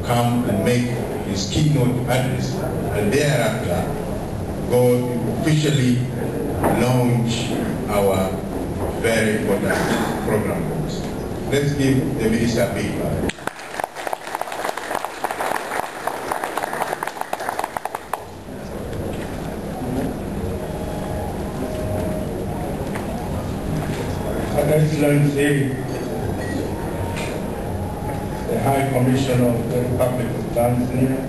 come and make his keynote address, and thereafter go to officially launch our very important program. Let's give the Minister a big round. Excellency, the High Commissioner of the Republic of Tanzania,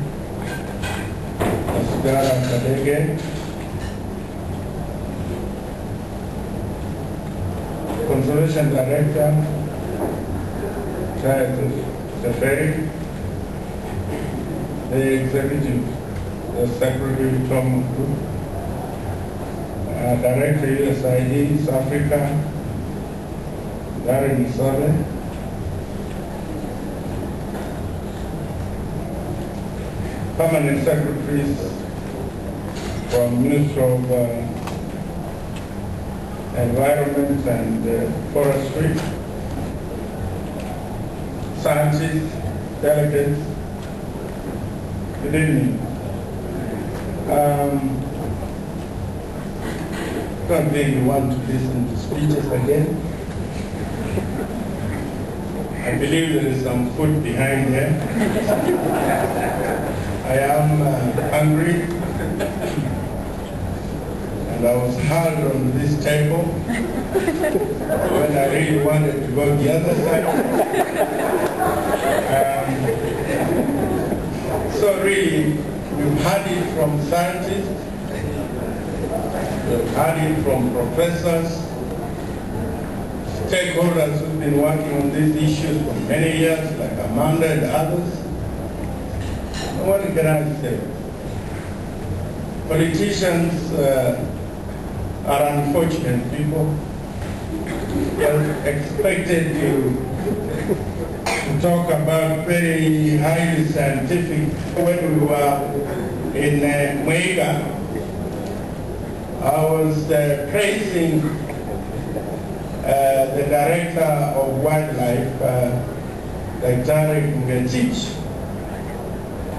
Asgara Kadege, Conservation Director, Charles Safari, the Executive Secretary Tom Director USAID East Africa, Darren Sole, permanent secretaries from Ministry of Environment and Forestry, scientists, delegates, good evening. Don't really want to listen to speeches again. I believe there is some food behind there. I am hungry, and I was hard on this table when I really wanted to go the other side. So really, you've heard it from scientists, you've heard it from professors, stakeholders who've been working on these issues for many years, like Amanda and others. What can I say? Politicians are unfortunate people. They're expected to talk about very highly scientific. When we were in Mwega, I was praising the Director of Wildlife, Dr. Ngetich.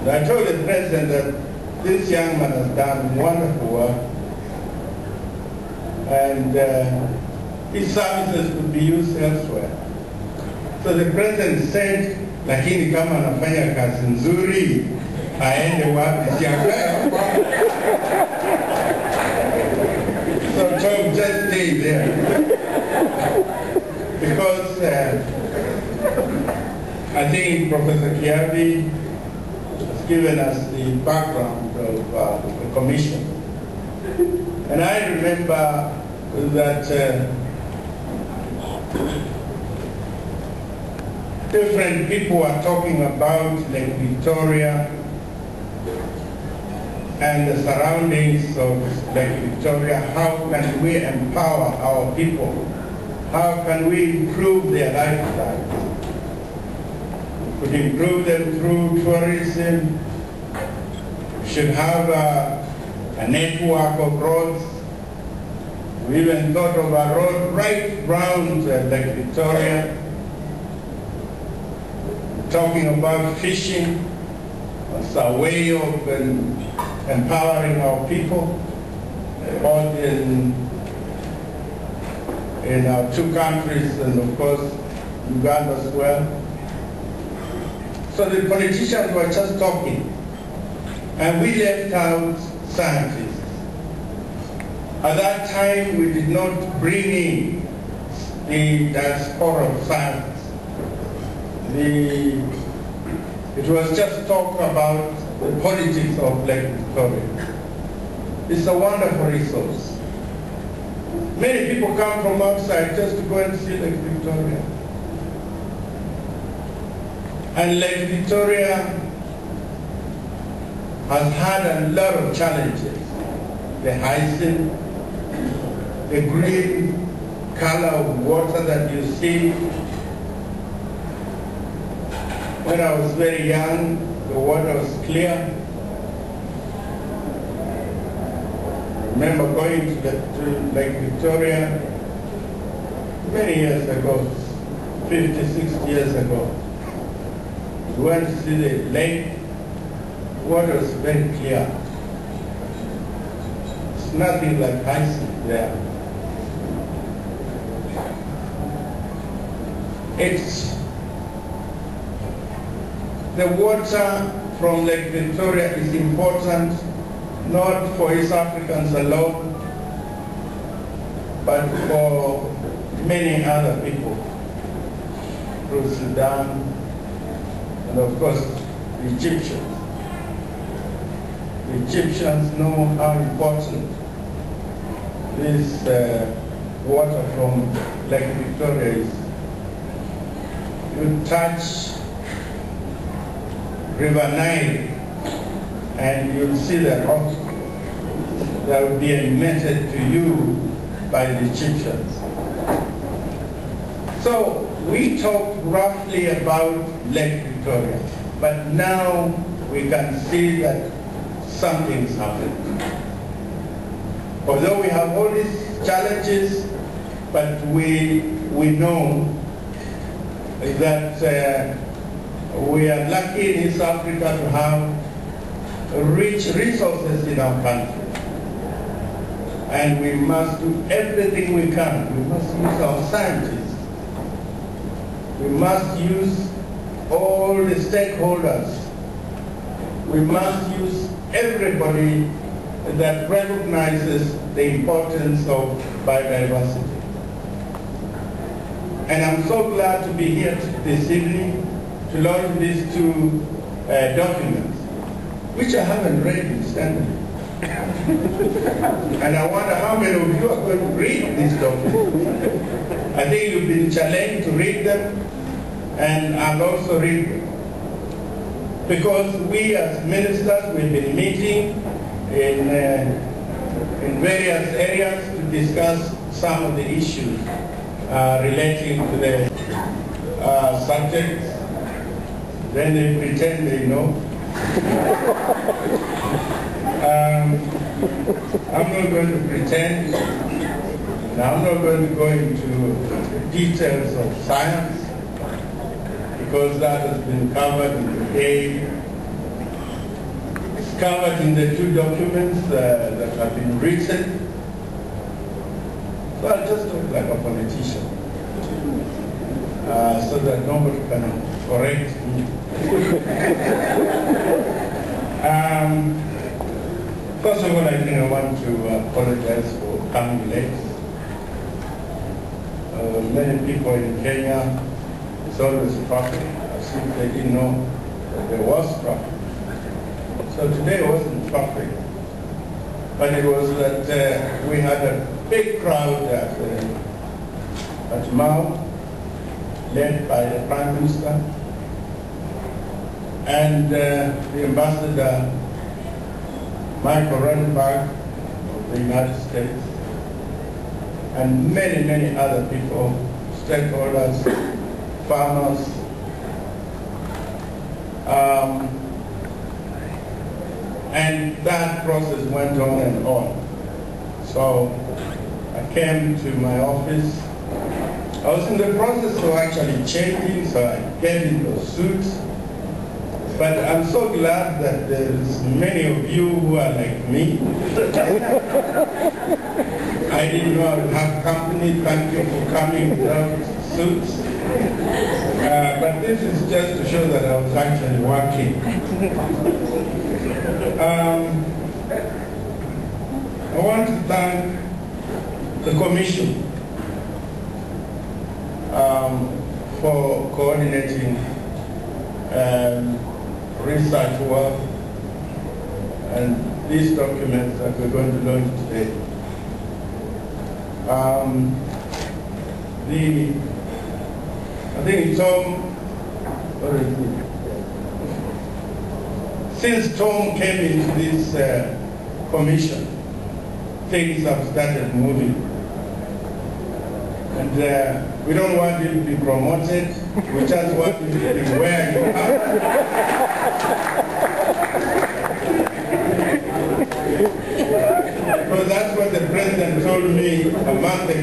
I told the President that this young man has done wonderful work, and his services could be used elsewhere. So the President said, lakini kama anafanya kazi nzuri, aende wapi siakae. So Tom just stayed there. Because I think Professor Kiabi has given us the background of the commission. And I remember that different people are talking about Lake Victoria and the surroundings of Lake Victoria. How can we empower our people? How can we improve their lifestyle? We could improve them through tourism. We should have a network of roads. We even thought of a road right round Lake Victoria. Talking about fishing as a way of empowering our people, both in our two countries and of course Uganda as well. So the politicians were just talking, and we left out scientists. At that time we did not bring in the diaspora of science. It was just talk about the politics of Lake Victoria. It's a wonderful resource. Many people come from outside just to go and see Lake Victoria. And Lake Victoria has had a lot of challenges. The hyacinth, the green color of water that you see. When I was very young, the water was clear. I remember going to Lake Victoria many years ago, 50, 60 years ago. We went to see the lake. Water was very clear. It's nothing like ice there. It's the water from Lake Victoria is important not for East Africans alone, but for many other people through Sudan, and of course the Egyptians. The Egyptians know how important this water from Lake Victoria is. You touch River Nile and you'll see the rock that will be emitted to you by the Egyptians. So we talked roughly about Lake Victoria, but now we can see that something's happened. Although we have all these challenges, but we know that we are lucky in East Africa to have rich resources in our country. And we must do everything we can. We must use our scientists. We must use all the stakeholders. We must use everybody that recognizes the importance of biodiversity. And I'm so glad to be here this evening to launch these two documents, which I haven't read incidentally. And I wonder how many of you are going to read these documents. I think you've been challenged to read them, and I'll also read them. Because we as ministers, we've been meeting in various areas to discuss some of the issues relating to the subjects. Then they pretend they know. I'm not going to pretend. I'm not going to go into details of science, because that has been covered in the day. It's covered in the two documents that have been written. So I'll just talk like a politician, so that nobody can correct me. First of all, I think I want to apologize for coming late. Many people in Kenya, it's always traffic. As if they didn't know that there was traffic. So today wasn't traffic, but it was that we had a big crowd at Mao, led by the Prime Minister, and the Ambassador Michael Renberg of the United States, and many, many other people, stakeholders, farmers. And that process went on and on. So I came to my office. I was in the process of actually changing, so I get into a suit. But I'm so glad that there's many of you who are like me. I didn't know I would have company. Thank you for coming without suits. But this is just to show that I was actually working. I want to thank the Commission for coordinating research work and these documents that we're going to launch today. I think Tom, what is it? Since Tom came into this commission, things have started moving. And we don't want you to be promoted, we just want you to be where you are. Because that's what the president told me a month ago.